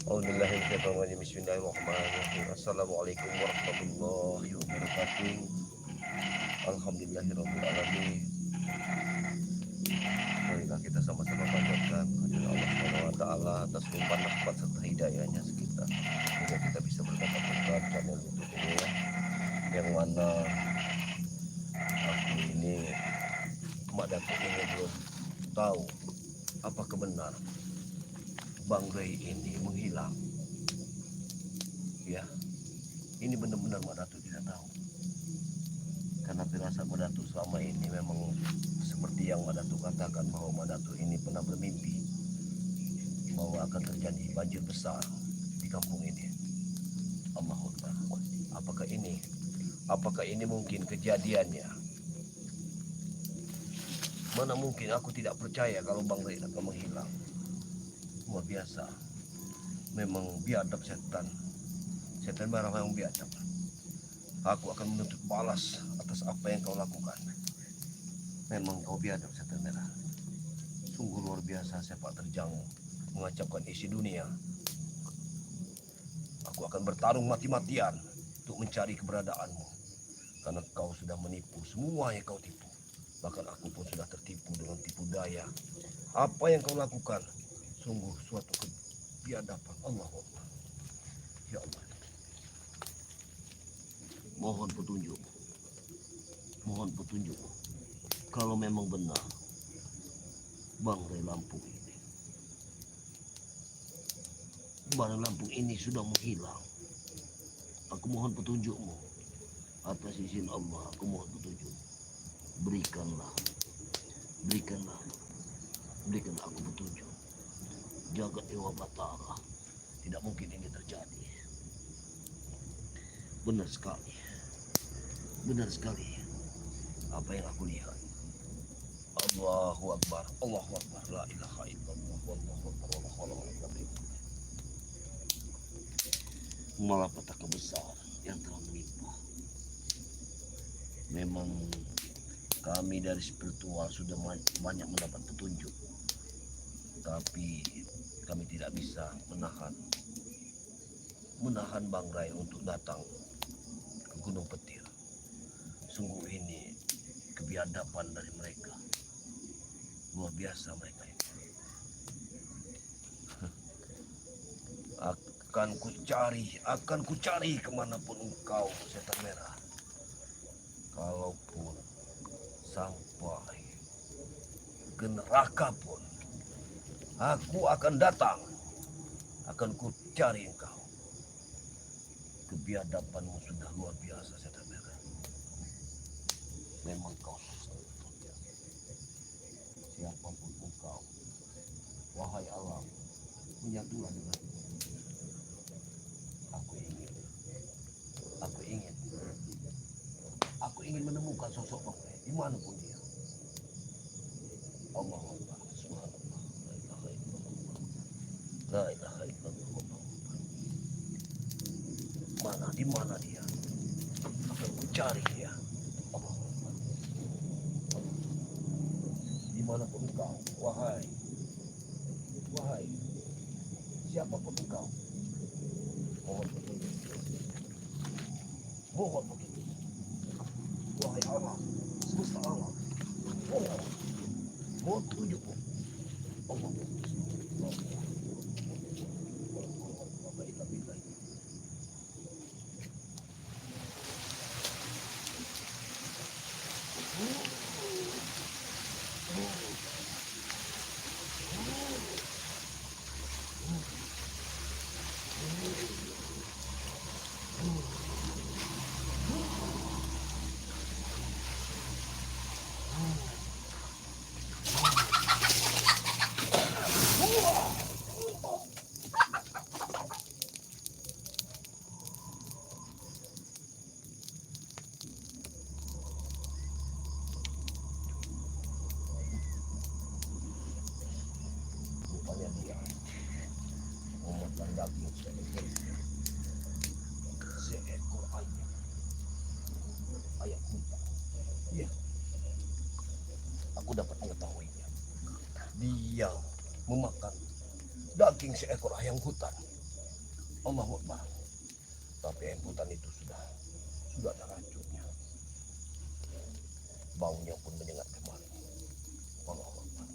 Bismillahirrahmanirrahim. Assalamualaikum warahmatullahi wabarakatuh. Alhamdulillahirrahmanirrahim. Marilah kita sama-sama panjatkan kehadirat Allah Subhanahu wa taala atas limpahan rahmat serta hidayahnya sekitar sehingga kita bisa mendapatkan channel YouTube ini ya. Yang mana aku ini Mak Datuk ini belum tahu apakah benar Bang Ray ini menghilang. Ya, ini benar-benar Mak Datuk tidak tahu. Karena firasat Mak Datuk selama ini memang seperti yang Mak Datuk katakan, bahwa Mak Datuk ini pernah bermimpi bahwa akan terjadi banjir besar di kampung ini. Allahu Akbar. Apakah ini mungkin kejadiannya? Mana mungkin aku tidak percaya kalau Bang Ray akan menghilang. Luar biasa. Memang biadab setan. Setan marah memang biadab. Aku akan menuntut balas atas apa yang kau lakukan. Memang kau biadab setan merah. Sungguh luar biasa sepak terjang mengacapkan isi dunia. Aku akan bertarung mati-matian untuk mencari keberadaanmu. Karena kau sudah menipu semua yang kau tipu. Bahkan aku pun sudah tertipu dengan tipu daya. Apa yang kau lakukan sungguh suatu kebiadaban. Allahu Akbar. Ya Allah. Mohon petunjuk. Mohon petunjuk. Kalau memang benar Bang Ray Lampung ini, barang Lampung ini sudah menghilang, aku mohon petunjukmu. Atas izin Allah aku mohon petunjuk. Berikanlah aku petunjuk. Jagat Dewa Batara, tidak mungkin ini terjadi. Benar sekali apa yang aku lihat. Allahu Akbar, la ilaha illallah, wallahu akbar, wallahu akbar. Malapetaka besar yang telah menimpa. Memang kami dari spiritual sudah banyak mendapat petunjuk, tapi kami tidak bisa menahan Bang Ray untuk datang ke Gunung Petir. Sungguh ini kebiadaban dari mereka. Luar biasa mereka ini. Akan kucari kemanapun engkau, setan merah. Kalaupun sampai ke neraka pun, aku akan datang. Akan kucari engkau. Kebiadabanmu sudah luar biasa, setan merah. Memang kau susah. Siapapun engkau, wahai alam, menyatulah dengan aku ingin menemukan sosok Bang Ray dimanapun dia. Allah Akbar, subhanallah, la ilaha illallah. Di mana dia? Akan ku cari dia. Allah Akbar. Dimanapun engkau, wahai siapapun engkau, mohon petunjuk. Wahai Allah, semesta alam, mohon petunjukmu. Allah seekor ayam hutan. Iya, aku dapat mengetahuinya. Dia memakan daging seekor ayam hutan. Allahu Akbar. Tapi emputan itu sudah ada racunnya. Baunya pun menyengat kembali. Allahu Akbar.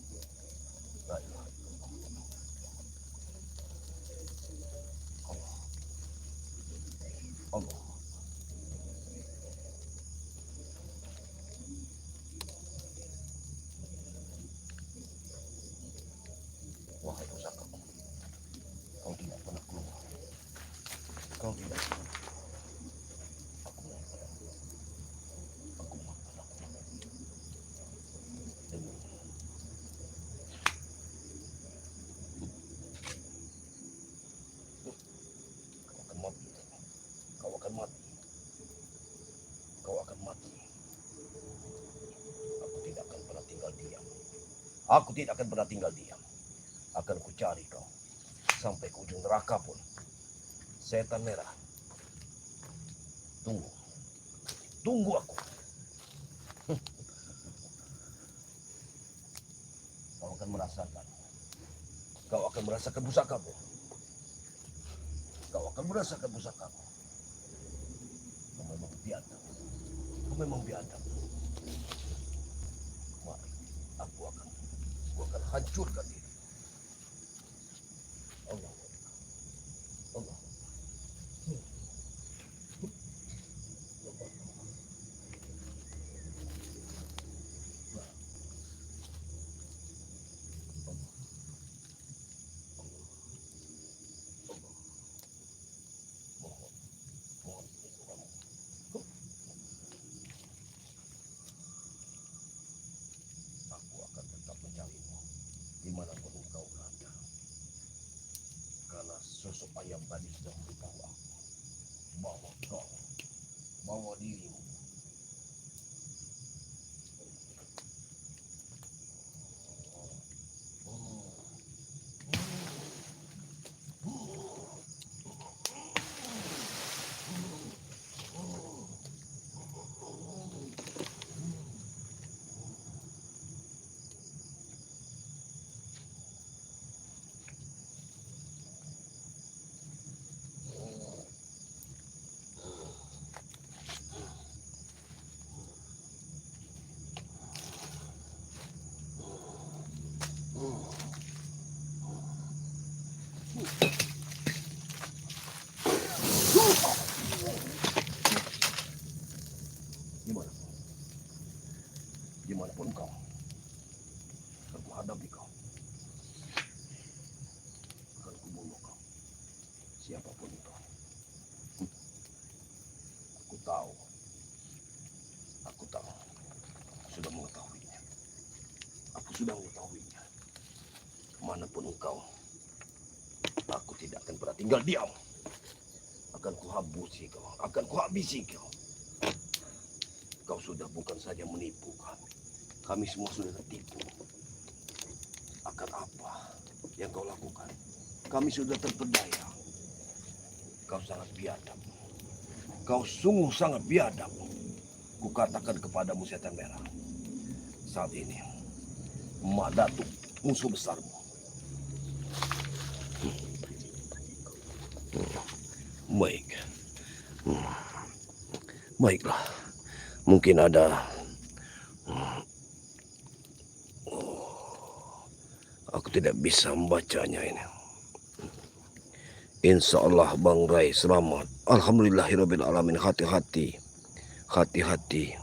La ilaha illallah. Allah. Allah. Wahai pusakaku, kau tidak pernah keluar. Kau tidak pernah. Aku mohon padamu. Aku mohon padamu. Demi kau akan mati. Kau akan mati. Kau akan mati. Aku tidak akan pernah tinggal diam. Aku tidak akan pernah tinggal diam. Akan kucari kau sampai ke ujung neraka pun. Setan merah. Tunggu. Tunggu aku. Kau akan merasakan. Kau akan merasakan pusakamu. Kau akan merasakan pusakamu. Kau memang biadab. Kau memang biadab. Mari, aku akan hancurkan diri. Allah. Allah. Aku akan tetap mencarimu dimanapun engkau berada. Karena sosok ayam tadi sudah memberitahu aku bahwa kau, bahwa dirimu dimanapun kau akan kuhadapi kau, akan kubunuh kau, siapapun kau. Aku tahu, sudah mengetahuinya. Aku sudah mengetahuinya. Kemanapun engkau, aku tidak akan pernah tinggal diam. Akan kuhabusi kau, akan kuhabisi kau. Kau sudah bukan saja menipu kami. Kami semua sudah tertipu. Akan apa yang kau lakukan? Kami sudah terpedaya. Kau sangat biadab. Kau sungguh sangat biadab. Kukatakan kepadamu setan merah. Saat ini, Emak Datuk, musuh besarmu. Baik. Baiklah. Mungkin ada... Aku tidak bisa membacanya ini. Insya Allah Bang Rai selamat. Alhamdulillahirabbil alamin. Hati-hati. Hati-hati.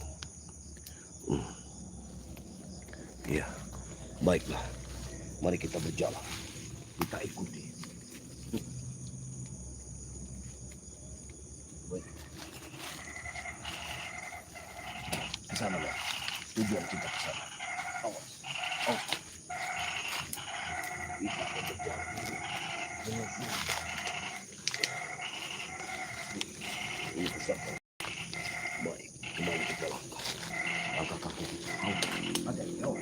Ya, baiklah. Mari kita berjalan. Kita ikuti. Baik. Ke sana lah. Tujuan kita ke sana. Awas. Awas. Kita akan berjalan dengan ini pesantren. Baik, kembali ke langkah. Langkah kaki kita. Ada di bawah.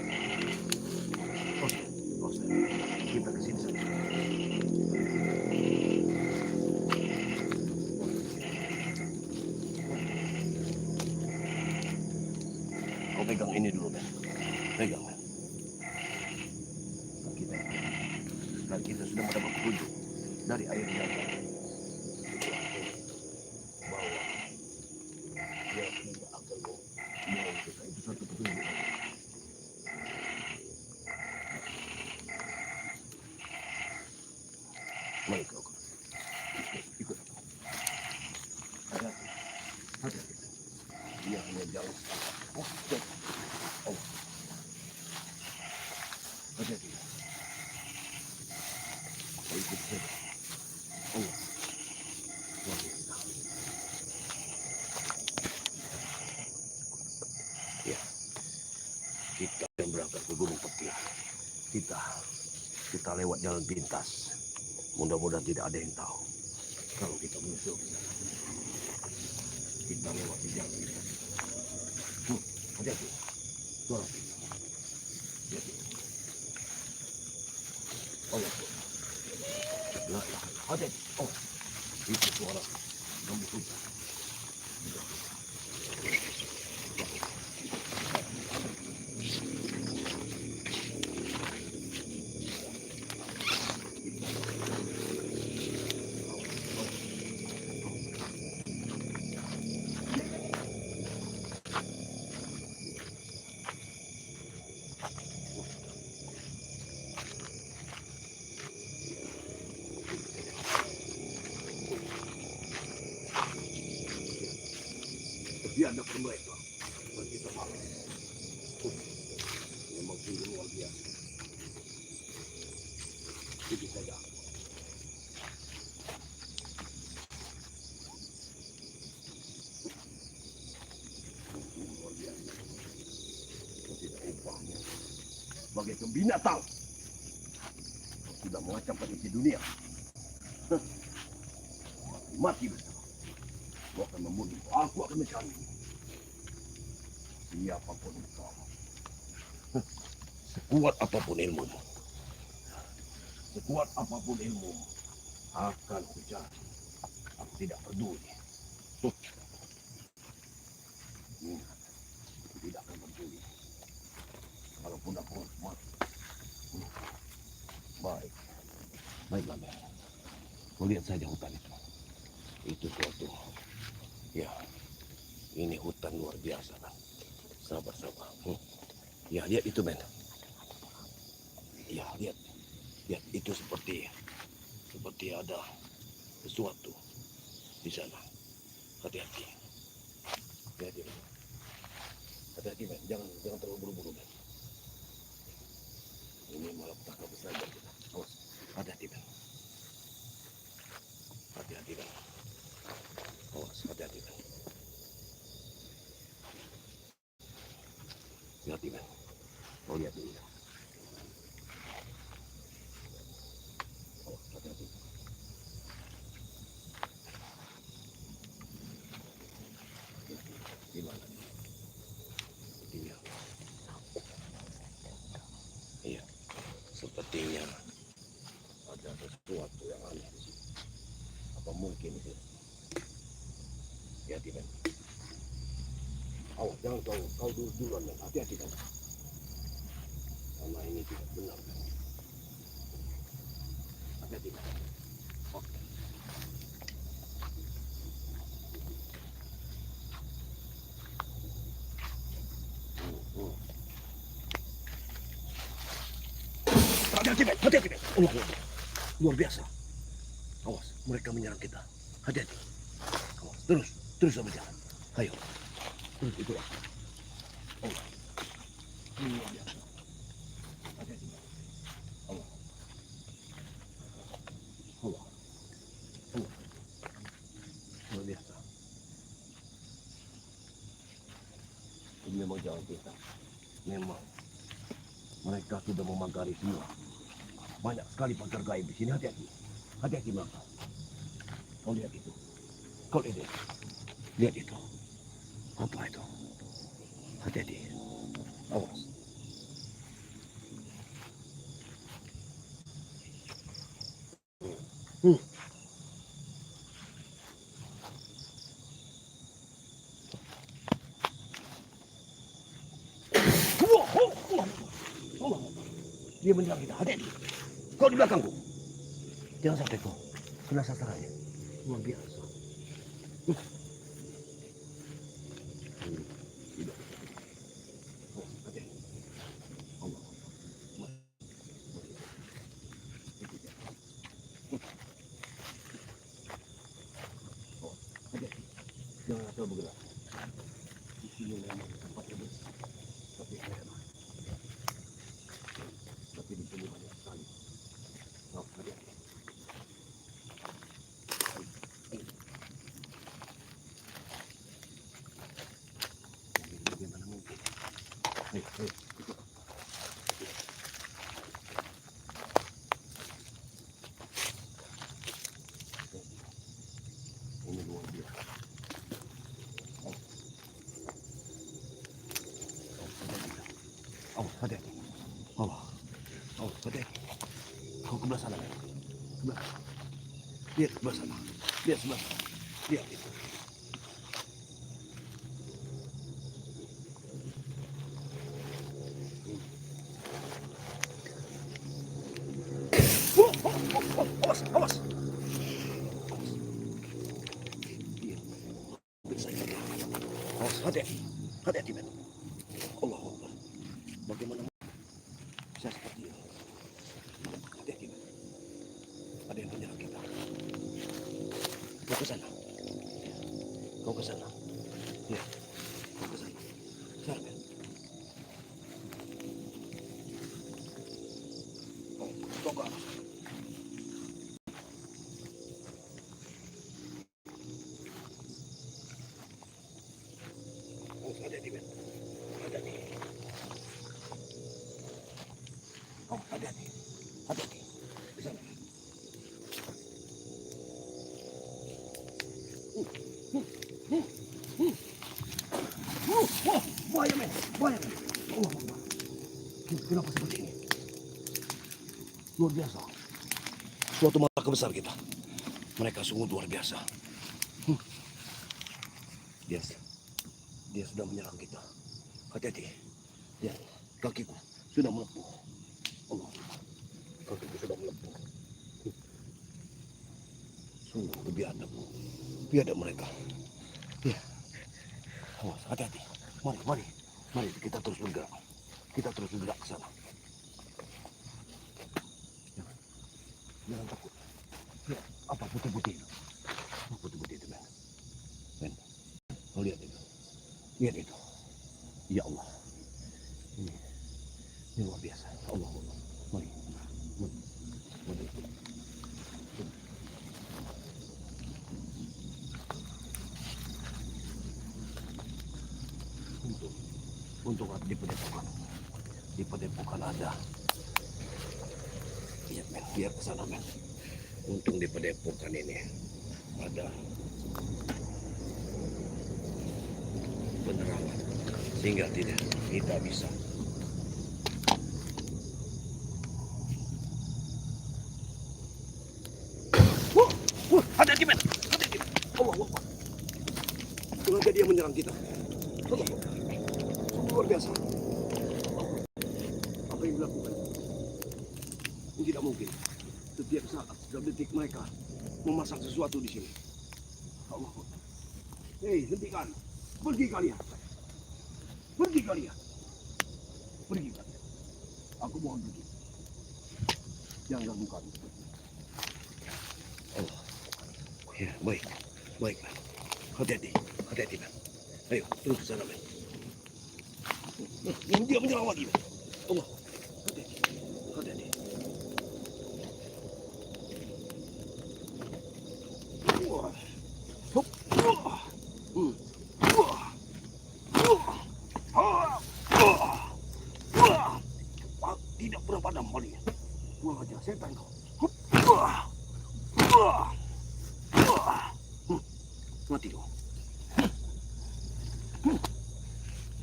Oke, kita ke sini saja. Kau pegang ini dulu, Ben. Pegang, Ben. Kita sudah mendapat petunjuk dari air jaga. Mari kau. Ikut. Hati-hati. Hati-hati. Dia hanya jalan. Oh, oh. Hati-hati. Ikut saja. Oh. Ya, kita yang berangkat ke Gunung Petir. Kita lewat jalan pintas. Mudah-mudahan tidak ada yang tahu kalau kita menyusul. Kita lewat di jalan pintas. Hati-hati. Suara. Hati-hati. Oh, ya. Hati-hati. Oh, itu suara rambut hujan. Dia ada mereka kita malas. Memang sungguh luar biasa. Itu saja. Luar biasa. Tidak ubahnya. Sebagai binatang sudah mengacaukan isi dunia. Mati bersama. Aku akan membunuh. Aku akan mencari. Siapapun kau, sekuat apapun ilmumu, akan aku cari. Aku tidak peduli. Aku tidak akan peduli. Kalaupun aku harus mati. Baiklah, Mer. Kau lihat saja hutan itu. Itu suatu, ya, ini hutan luar biasa kan. Sabar. Ya, lihat itu, Ben. Ya, lihat itu seperti ada sesuatu di sana. Hati-hati. Hati-hati, Ben. Jangan terlalu buru-buru, Ben. Ini malah petaka besar buat kita. Awas, hati-hati, Ben. Hati-hati, Ben. Awas, hati-hati, Ben. Hati-hati, Ben. Kau lihat ini. Awas, hati-hati. Gimana? Sepertinya. Iya. Sepertinya ada sesuatu yang aneh di sini. Apa mungkin itu? Hati-hati, Ben. Awas, jangan kau duluan, Ben. Hati-hati, Ben. Karena ini tidak benar, Ben. Hati-hati, Ben. Oke. Hati-hati, Ben. Hati-hati, Ben. Allah, luar biasa. Awas, mereka menyerang kita. Hati-hati. Awas, terus berjalan. Ayo. Terus itulah. Allah. Ini luar biasa. Hati-hati. Allah. Allah. Allah. Luar biasa. Ini memang jalan kita. Memang mereka sudah memagari semua. Banyak sekali pagar gaib di sini. Hati-hati. Hati-hati, Maka. Kau lihat itu. Kau lihat itu. Lihat itu. Apa itu? Hati-hati. Awas. Dia menyerang kita. Hati-hati. Kau di belakangku. Jangan sampai kau kena sasarannya. Luar biasa. Tidak. Oh, hati-hati. Allah. Coba bergerak. Di sini memang tempatnya bersih. Tapi enak. Tapi di sini banyak sekali. Oh, hati-hati. Bagaimana mungkin? Ayo, ayo, ikut. Ini luar biasa. Oh, hati-hati. Oh, hati-hati. Kau ke belah sana, men. Sebelah. Lihat sebelah sana. Lihat sebelah sana. Lihat itu. Awas, awas. Lihat. Bisa jaga. Awas, hati-hati. Hati-hati, men. Allah Akbar. Bagaimana bisa seperti ini? Hati-hati, men. Ada yang menyerang kita. Kau ke sana. Kau ke sana. Ya. Kau ke sana. Sana, men. Kau ke arah sana. Hati-hati, men. Hati-hati. Oh, hati-hati. Hati-hati. Di sana. Wah, bahaya, men. Bahaya, men. Allah Akbar. Kenapa seperti ini? Luar biasa. Suatu malaikat besar kita. Mereka sungguh luar biasa. Dia sudah menyerang kita. Hati-hati. Lihat, kakiku sudah melepuh. Allah, kakiku sudah melepuh. Sungguh biadab. Biadab mereka. Ya. Awas, hati-hati. Mari kita terus bergerak. Kita terus bergerak ke sana. Jangan takut. Lihat, apa putih-putih itu? Apa putih-putih itu, men? Men, kau lihat itu. Lihat itu. Ya Allah. Ini luar biasa. Allah. Mari. Untuk di padepokan ada. Lihat, men, lihat ke sana, men. Untung di padepokan ini ada penerangan sehingga tidak bisa. Hati-hati, men. Hati-hati. Allah. Sengaja dia menyerang kita. Allah. Sungguh luar biasa. Apa yang dilakukan? Ini tidak mungkin. Setiap saat, setiap detik mereka memasang sesuatu di sini. Allah. Hei, hentikan. Pergi kalian. Pergi kalian. Aku mohon pergi. Jangan ganggu kami. Allah. Ya, baik. Hati-hati, men. Ayo, terus ke sana, men. Dia menyerang lagi, men. Allah. Hati-hati. Tidak pernah padam malingnya. Buang aja, setan kau. Mati kau.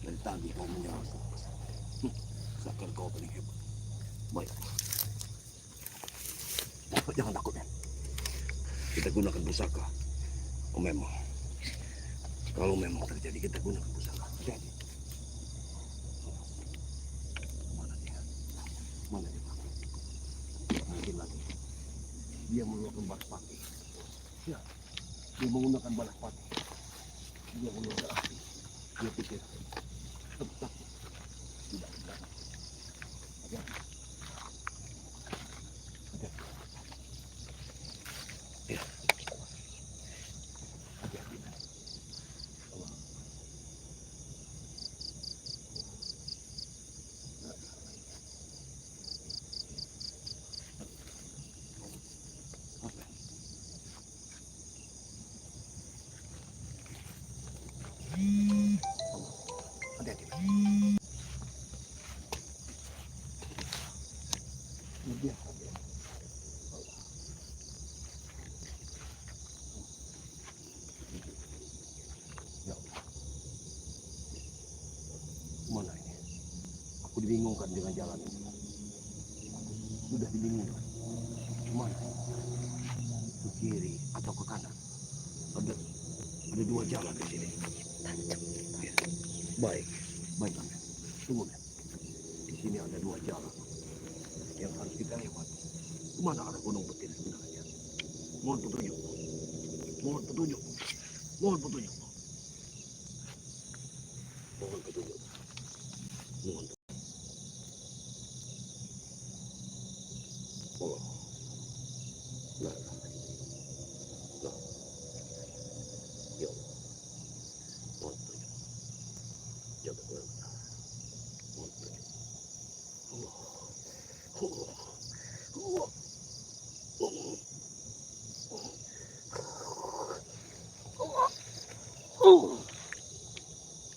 Dari tadi kau menyerang. Seakan kau paling hebat. Baik. Jangan takut, men. Kita gunakan pusaka. Kalau memang terjadi, kita gunakan pusaka. Hati-hati. Mana dia? Mungkin lagi. Dia mengeluarkan balas pati. Ya, dia menggunakan balas pati. Dia mengeluarkan api. Dia pikir tetap tidak berani. Hati-hati. Ya. Hati-hati. dibingungkan dengan jalan ini. Sudah dibingungkan. Kemana? Ke kiri atau ke kanan? Ada dua jalan di sini. Ya. Baik. Tunggu, men. Di sini ada dua jalan yang harus kita lewati. Kemana arah Gunung Petir sebenarnya? Mohon petunjuk. Mohon petunjuk. Mohon petunjuk. Mohon petunjuk. Mohon. Oh. Nah. Nah. Ya Allah. Mohon petunjuk. Jaga Tuhan. Mohon petunjuk. Allah. Allah. Allah.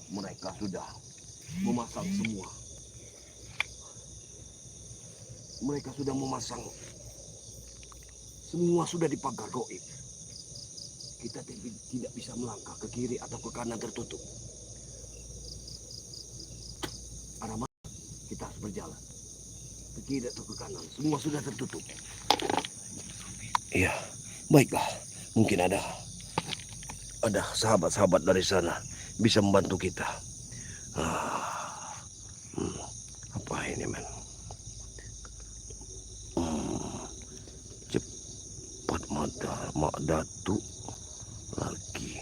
Mereka sudah memasang semua. Mereka sudah memasang. Semua sudah di pagar goib. Kita tidak bisa melangkah ke kiri atau ke kanan, tertutup. Arah mana kita harus berjalan? Ke kiri atau ke kanan? Semua sudah tertutup. Iya, baiklah. Mungkin ada sahabat-sahabat dari sana bisa membantu kita. Apa ini, men? Cepat mak datu lagi.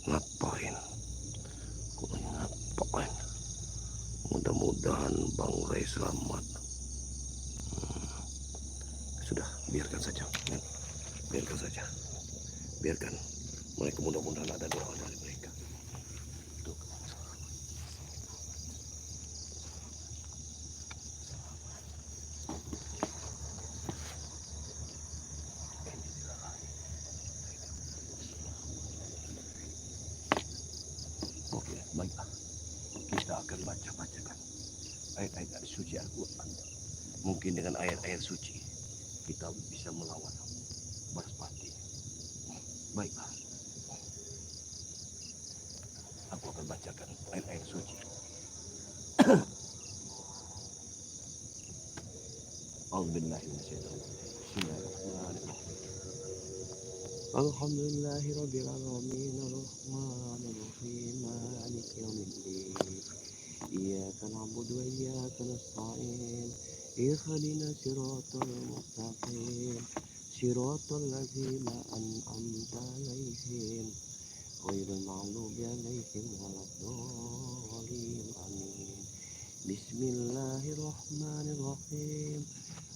Ngapain? Mudah-mudahan Bang Ray selamat. Sudah, biarkan saja, men. Biarkan saja. Biarkan mereka, mudah-mudahan ada doa dari mereka. Tuh. Oke, baiklah. Kita akan bacakan ayat-ayat suci Al-Quran. Mungkin dengan ayat-ayat suci kita bisa melawan Balaspati. Baiklah. Aku akan bacakan ayat-ayat suci. Alhamdulillahirabbil alamin arrahmanir rahim maliki yaumiddin. Iyyaka na'budu wa iyyaka nasta'in. Ihdinas siratal mustaqim. Siratal ladzina an'amta 'alaihim ghairil maghdubi 'alaihim waladdallin. Amin. Bismillahirrahmanirrahim.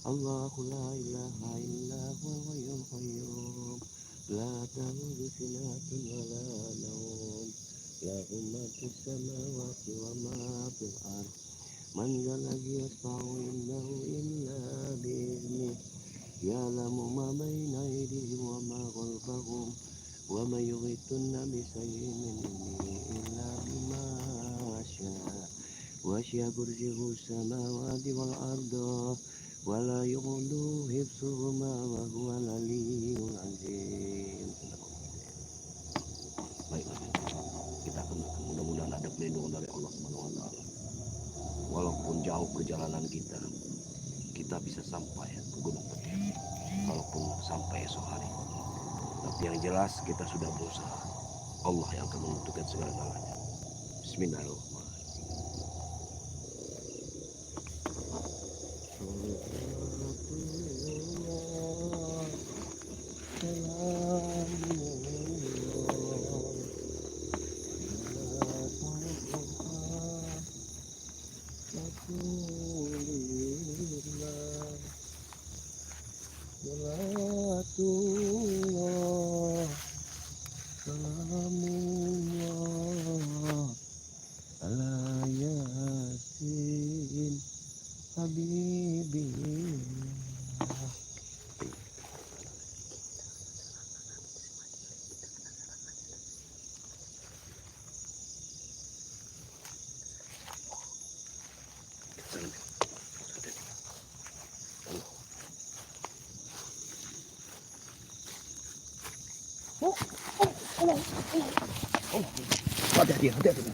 Allahu la ilaha illa huwal hayyul qayyum. La ta'khudhuhu sinatun wa la nawm. Lahu ma fis samawati wa ma fil ardh. Man dzalladzi yashfa'u indahu illa bi'iznihi. Ya'lamu ma baina aydihim wa ma khalfahum. Wa ma yuhituna bi shay'in min ilmihi illa bima syaa. Wasi'a kursiyuhu samawati wal arda wa la yu'uduhu hifdzuhuma wa huwal aliyyul azim. Baiklah, kita akan mudah-mudahan ada perlindungan dari Allah Subhanahu wa taala. Walaupun jauh perjalanan kita bisa sampai ke Gunung Petir. Walaupun sampai esok hari. Tapi yang jelas kita sudah berusaha. Allah yang akan menentukan segala-galanya. Bismillahirrahmanirrahim. Hati-hati.